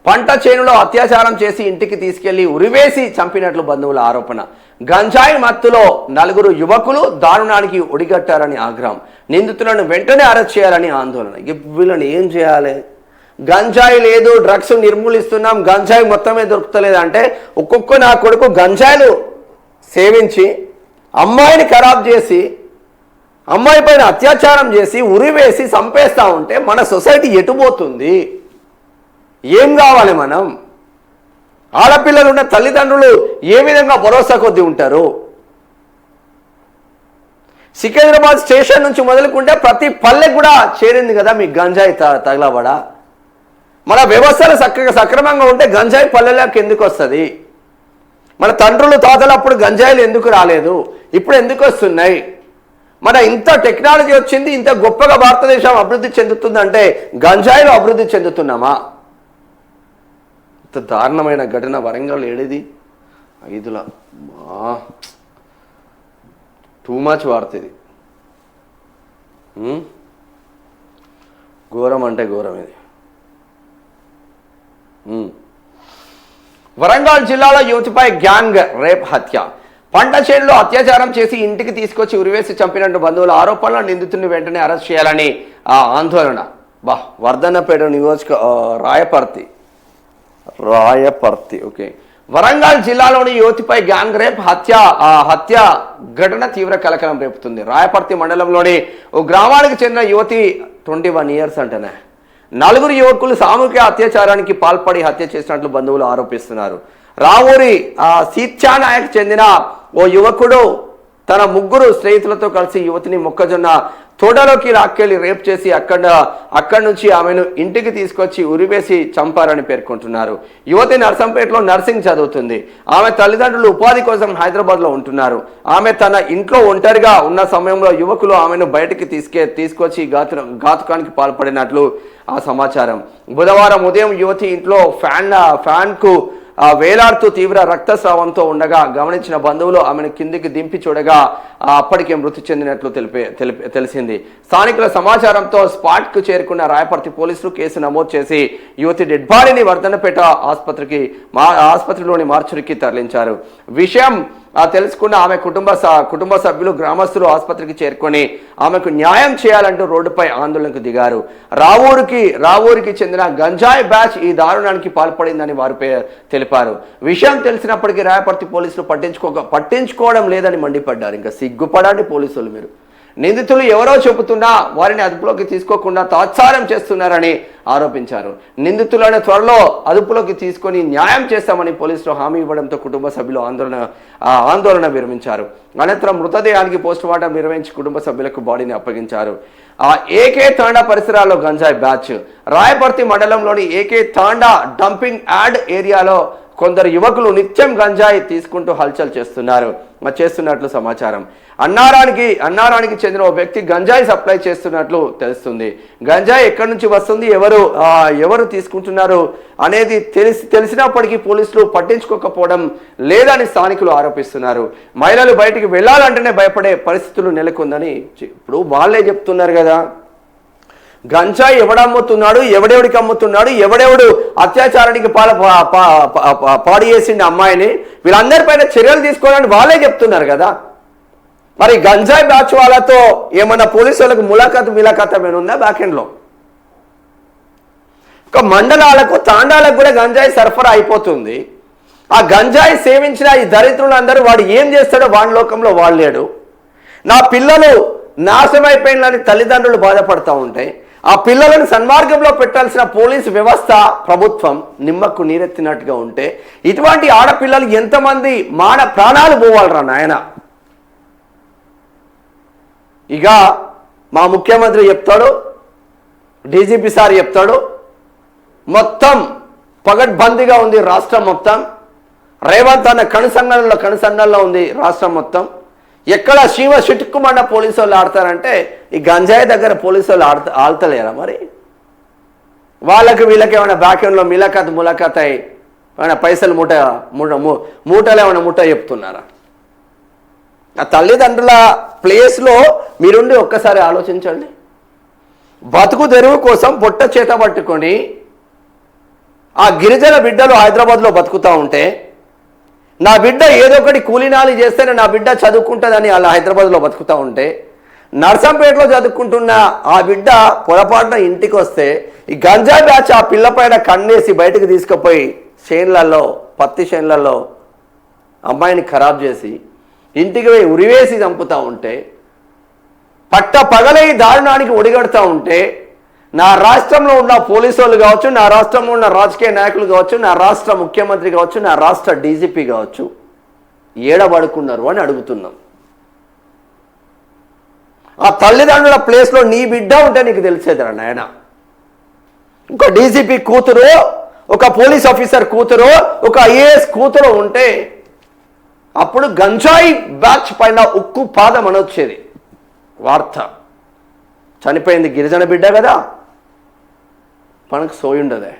పంట చేనులో అత్యాచారం చేసి ఇంటికి తీసుకెళ్లి ఉరివేసి చంపినట్లు బంధువుల ఆరోపణ. గంజాయి మత్తులో 4 యువకులు దారుణానికి ఒడిగట్టారని ఆగ్రహం. నిందితులను వెంటనే అరెస్ట్ చేయాలని ఆందోళన. వీళ్ళని ఏం చేయాలి? గంజాయి లేదు, డ్రగ్స్ నిర్మూలిస్తున్నాం, గంజాయి మొత్తమే దొరుకుతలేదు అంటే ఒక్కొక్క నా కొడుకు గంజాయిలు సేవించి అమ్మాయిని ఖరాబ్ చేసి అమ్మాయి పైన అత్యాచారం చేసి ఉరివేసి చంపేస్తూ ఉంటే మన సొసైటీ ఎటుపోతుంది? ఏం కావాలి? మనం ఆడపిల్లలు ఉన్న తల్లిదండ్రులు ఏ విధంగా భరోసా కొద్ది ఉంటారు? సికింద్రాబాద్ స్టేషన్ నుంచి మొదలుకుంటే ప్రతి పల్లెకు కూడా చేరింది కదా మీ గంజాయి తగలబడ. మన వ్యవస్థలు సక్రమంగా ఉంటే గంజాయి పల్లెలకు ఎందుకు వస్తుంది? మన తండ్రులు తాతలు అప్పుడు గంజాయిలు ఎందుకు రాలేదు? ఇప్పుడు ఎందుకు వస్తున్నాయి? మన ఇంత టెక్నాలజీ వచ్చింది, ఇంత గొప్పగా భారతదేశం అభివృద్ధి చెందుతుందంటే గంజాయిలో అభివృద్ధి చెందుతున్నామా? ఇంత దారుణమైన ఘటన వరంగల్ ఏడిది 5ల టూ మచ్ వాడుతుంది. ఘోరం అంటే ఘోరం ఇది. వరంగల్ జిల్లాలో యువతిపై గ్యాంగ్ రేప్ హత్య. పంట చేనులో అత్యాచారం చేసి ఇంటికి తీసుకొచ్చి ఉరివేసి చంపినట్టు బంధువుల ఆరోపణలు. నిందితుడిని వెంటనే అరెస్ట్ చేయాలని ఆందోళన. వర్ధన్నపేట నియోజక రాయపర్తి ఓకే. వరంగల్ జిల్లాలోని యువతిపై గ్యాంగ్ రేప్ హత్య ఘటన తీవ్ర కలకలం రేపుతుంది. రాయపర్తి మండలంలోని ఓ గ్రామానికి చెందిన యువతి 21 ఇయర్స్ అంటేనే 4 యువకులు సామూహిక అత్యాచారానికి పాల్పడి హత్య చేసినట్లు బంధువులు ఆరోపిస్తున్నారు. రావూరి సీత్యానాయక్ చెందిన ఓ యువకుడు తన 3 స్నేహితులతో కలిసి యువతిని మొక్కజొన్న తోటలోకి లాక్కెళ్లి రేప్ చేసి అక్కడి నుంచి ఆమెను ఇంటికి తీసుకొచ్చి ఉరివేసి చంపారని పేర్కొంటున్నారు. యువతి నర్సంపేటలో నర్సింగ్ చదువుతుంది. ఆమె తల్లిదండ్రులు ఉపాధి కోసం హైదరాబాద్లో ఉంటున్నారు. ఆమె తన ఇంట్లో ఒంటరిగా ఉన్న సమయంలో యువకులు ఆమెను బయటికి తీసుకొచ్చి ఘాతుకానికి పాల్పడినట్లు ఆ సమాచారం. బుధవారం ఉదయం యువతి ఇంట్లో ఫ్యాన్కు వేలాడుతూ తీవ్ర రక్తస్రావంతో ఉండగా గమనించిన బంధువులు ఆమెను కిందికి దింపి చూడగా అప్పటికే మృతి చెందినట్లు తెలిసింది. స్థానికుల సమాచారంతో స్పాట్కు చేరుకున్న రాయపర్తి పోలీసులు కేసు నమోదు చేసి యువతి డెడ్ బాడీని వర్ధన్నపేట ఆసుపత్రిలోని మార్చురికి తరలించారు. విషయం తెలుసుకున్న ఆమె కుటుంబ సభ్యులు గ్రామస్తులు ఆసుపత్రికి చేరుకొని ఆమెకు న్యాయం చేయాలంటూ రోడ్డుపై ఆందోళనకు దిగారు. రావూరికి చెందిన గంజాయి బ్యాచ్ ఈ దారుణానికి పాల్పడిందని వారు తెలిపారు. విషయం తెలిసినప్పటికీ రాయపర్తి పోలీసులు పట్టించుకోవడం లేదని మండిపడ్డారు. ఇంకా సిగ్గుపడండి పోలీసులు మీరు. నిందితులు ఎవరో చెబుతున్నా వారిని అదుపులోకి తీసుకోకుండా తాత్సారం చేస్తున్నారని ఆరోపించారు. నిందితులను త్వరలో అదుపులోకి తీసుకొని న్యాయం చేస్తామని పోలీసులు హామీ ఇవ్వడంతో కుటుంబ సభ్యులు ఆందోళన విరమించారు. అనంతరం మృతదేహానికి పోస్టుమార్టం నిర్వహించి కుటుంబ సభ్యులకు బాడీని అప్పగించారు. ఏకే తాండా పరిసరాల్లో గంజాయి బ్యాచ్. రాయపర్తి మండలంలోని ఏకే తాండా డంపింగ్ యార్డ్ ఏరియాలో కొందరు యువకులు నిత్యం గంజాయి తీసుకుంటూ హల్చల్ చేస్తున్నట్లు సమాచారం. అన్నారానికి చెందిన ఓ వ్యక్తి గంజాయి సప్లై చేస్తున్నట్లు తెలుస్తుంది. గంజాయి ఎక్కడి నుంచి వస్తుంది, ఎవరు తీసుకుంటున్నారు అనేది తెలిసినప్పటికీ పోలీసులు పట్టించుకోకపోవడం లేదని స్థానికులు ఆరోపిస్తున్నారు. మహిళలు బయటికి వెళ్ళాలంటేనే భయపడే పరిస్థితులు నెలకొందని ఇప్పుడు వాళ్ళే చెప్తున్నారు కదా. గంజాయి ఎవడమ్ముతున్నాడు, ఎవడెవడికి అమ్ముతున్నాడు, ఎవడెవడు అత్యాచారానికి పాడు చేసిండు అమ్మాయిని, వీళ్ళందరిపైన చర్యలు తీసుకోవాలని వాళ్ళే చెప్తున్నారు కదా. మరి గంజాయి బ్యాచ్ వాళ్ళతో ఏమన్నా పోలీసు వాళ్ళకు ములాఖాత్ ఏమైనా ఉందా బ్యాకెండ్లో? ఒక మండలాలకు తాండాలకు కూడా గంజాయి సరఫరా అయిపోతుంది. ఆ గంజాయి సేవించిన ఈ దరిద్రులందరూ వాడు ఏం చేస్తాడో వాడి లోకంలో వాడలేడు. నా పిల్లలు నాశనమైపోయినని తల్లిదండ్రులు బాధపడతా ఉంటాయి. ఆ పిల్లలను సన్మార్గంలో పెట్టాల్సిన పోలీసు వ్యవస్థ ప్రభుత్వం నిమ్మకు నీరెత్తినట్టుగా ఉంటే ఇటువంటి ఆడపిల్లలు ఎంతమంది ప్రాణాలు పోవాలరా నాయన. ఇక మా ముఖ్యమంత్రి చెప్తాడు, డీజీపీ సార్ చెప్తాడు, మొత్తం పగడ్బందీగా ఉంది రాష్ట్రం మొత్తం. రేవంత్ అన్న కనుసన్నల్లో ఉంది రాష్ట్రం మొత్తం. ఎక్కడ శివ చిటుక్కుమన్న పోలీసు వాళ్ళు ఆడతారంటే ఈ గంజాయి దగ్గర పోలీసు వాళ్ళు ఆడతలేరా? మరి వీళ్ళకి ఏమైనా బ్యాకెండ్లో ములాఖాత్ అయి ఏమైనా పైసలు మూటలు ఏమైనా ముట్ట చెప్తున్నారా? ఆ తల్లిదండ్రుల ప్లేస్లో మీరుండి ఒక్కసారి ఆలోచించండి. బతుకు తెరువు కోసం పొట్ట చేత పట్టుకొని ఆ గిరిజన బిడ్డలు హైదరాబాద్లో బతుకుతూ ఉంటే, నా బిడ్డ ఏదో ఒకటి కూలీనాలి చేస్తేనే నా బిడ్డ చదువుకుంటుందని అలా హైదరాబాద్లో బతుకుతూ ఉంటే, నర్సంపేటలో చదువుకుంటున్న ఆ బిడ్డ పొరపాటున ఇంటికి వస్తే ఈ గంజా బ్యాచ్ ఆ పిల్లపైన కన్నేసి బయటకు తీసుకుపోయి చేన్లలో, పత్తి చేన్లలో అమ్మాయిని ఖరాబ్ చేసి ఇంటికి పోయి ఉరివేసి చంపుతూ ఉంటే, పట్ట పగలై దారుణానికి ఒడిగడుతూ ఉంటే, నా రాష్ట్రంలో ఉన్న పోలీసు వాళ్ళు కావచ్చు, నా రాష్ట్రంలో ఉన్న రాజకీయ నాయకులు కావచ్చు, నా రాష్ట్ర ముఖ్యమంత్రి కావచ్చు, నా రాష్ట్ర డీజీపీ కావచ్చు, ఏడబడుకున్నారు అని అడుగుతున్నాం. ఆ తల్లిదండ్రుల ప్లేస్లో నీ బిడ్డ ఉంటే నీకు తెలిసేదిరా నాయన. ఒక డీజీపీ కూతురు, ఒక పోలీస్ ఆఫీసర్ కూతురు, ఒక ఐఏఎస్ కూతురు ఉంటే అప్పుడు గంజాయి బ్యాచ్ పైన ఉక్కు పాదం అనొచ్చేది వార్త. చనిపోయింది గిరిజన బిడ్డ కదా, మనకు సోయి ఉండదే.